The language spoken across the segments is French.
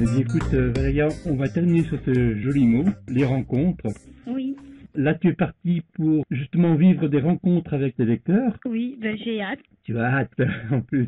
Eh bien, écoute, Valéria, on va terminer sur ce joli mot, les rencontres. Oui. Là, tu es parti pour justement vivre des rencontres avec tes lecteurs. Oui, ben, j'ai hâte. Tu as hâte, en plus.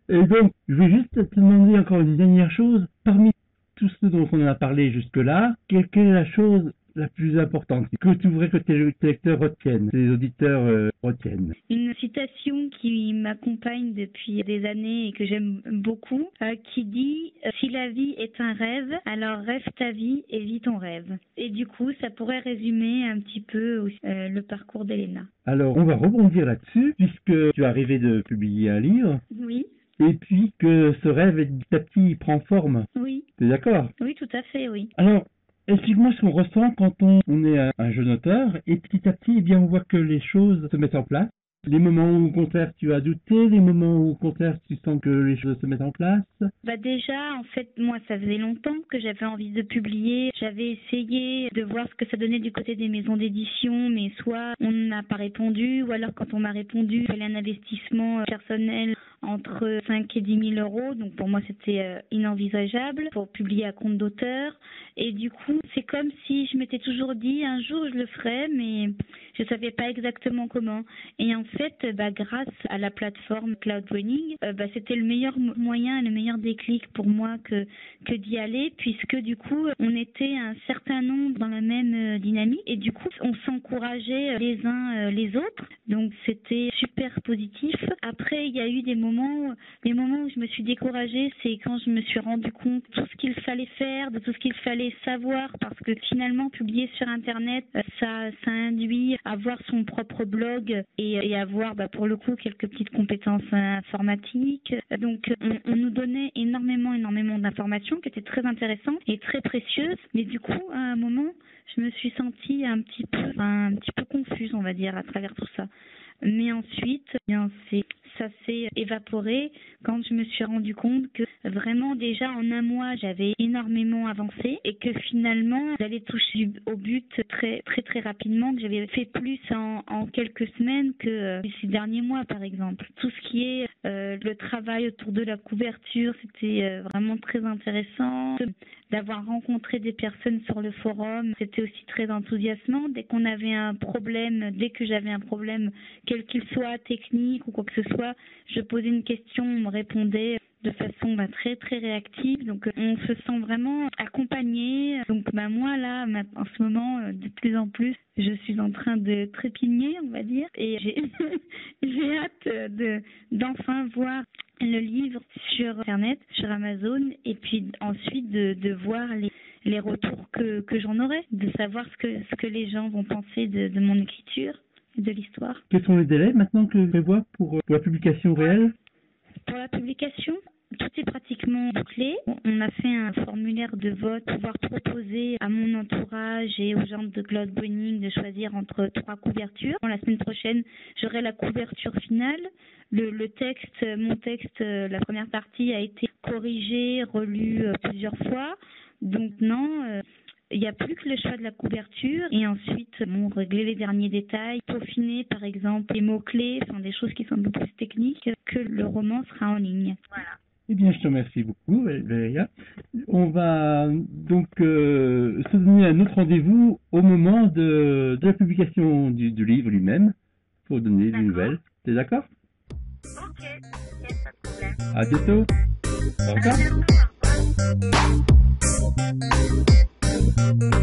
Et donc, je vais juste te demander encore une dernière chose. Parmi tout ce dont on a parlé jusque-là, quelle est la chose la plus importante que tu voudrais que tes lecteurs retiennent, tes auditeurs retiennent? Une citation qui m'accompagne depuis des années et que j'aime beaucoup, qui dit « Si la vie est un rêve, alors rêve ta vie et vis ton rêve ». Et du coup, ça pourrait résumer un petit peu le parcours d'Elena. Alors, on va rebondir là-dessus, puisque tu es arrivé de publier un livre. Oui. Et puis que ce rêve, petit à petit, il prend forme. Oui. Tu es d'accord? Oui, tout à fait, oui. Alors, explique-moi ce qu'on ressent quand on est un jeune auteur et petit à petit, eh bien, on voit que les choses se mettent en place. Les moments où, au contraire, tu as douté, les moments où, au contraire, tu sens que les choses se mettent en place. Bah déjà, en fait, moi, ça faisait longtemps que j'avais envie de publier. J'avais essayé de voir ce que ça donnait du côté des maisons d'édition, mais soit on n'a pas répondu, ou alors quand on m'a répondu, il fallait un investissement personnel entre 5 et 10 000 euros. Donc pour moi, c'était inenvisageable pour publier à compte d'auteur. Et du coup, c'est comme si je m'étais toujours dit, un jour je le ferai, mais je savais pas exactement comment. Et en fait, grâce à la plateforme Cloudbraining, c'était le meilleur moyen, le meilleur déclic pour moi que d'y aller, puisque du coup, on était un certain nombre dans la même dynamique et du coup, on s'encourageait les uns les autres. Donc c'était super positif. Après, il y a eu des moments où je me suis découragée, c'est quand je me suis rendu compte de tout ce qu'il fallait faire, de tout ce qu'il fallait savoir, parce que finalement, publier sur Internet, ça induit avoir son propre blog et avoir, pour le coup, quelques petites compétences informatiques. Donc, on nous donnait énormément d'informations qui étaient très intéressantes et très précieuses. Mais du coup, à un moment, je me suis sentie un petit peu confuse, on va dire, à travers tout ça. Mais ensuite, ça s'est évaporé quand je me suis rendu compte que vraiment déjà en un mois j'avais énormément avancé et que finalement j'allais toucher au but très très très rapidement, que j'avais fait plus en quelques semaines que ces derniers mois par exemple. Tout ce qui est le travail autour de la couverture, c'était vraiment très intéressant. D'avoir rencontré des personnes sur le forum, c'était aussi très enthousiasmant. Dès que j'avais un problème, quel qu'il soit, technique ou quoi que ce soit, je posais une question, on me répondait de façon très très réactive. Donc on se sent vraiment accompagné. Donc moi là, en ce moment, de plus en plus, je suis en train de trépigner, on va dire, et j'ai hâte d'enfin voir le livre sur Internet, sur Amazon, et puis ensuite de voir les retours que j'en aurai, de savoir ce que les gens vont penser de mon écriture, de l'histoire. Quels sont les délais maintenant que tu prévois pour la publication réelle? Pour la publication, tout est pratiquement bouclé. On a fait un formulaire de vote pour pouvoir proposer à mon entourage et aux gens de Cloudbraining de choisir entre 3 couvertures. La semaine prochaine, j'aurai la couverture finale. Mon texte, la première partie a été corrigé, relu plusieurs fois. Donc non, il n'y a plus que le choix de la couverture et ensuite régler les derniers détails, peaufiner par exemple les mots-clés, des choses qui sont un peu plus techniques, que le roman sera en ligne. Voilà. Eh bien, je te remercie beaucoup, Valéria. On va donc se donner un autre rendez-vous au moment de la publication du livre lui-même, pour donner des nouvelles. T'es d'accord? Ok, pas de problème. À bientôt. Au revoir. À bientôt. Au revoir.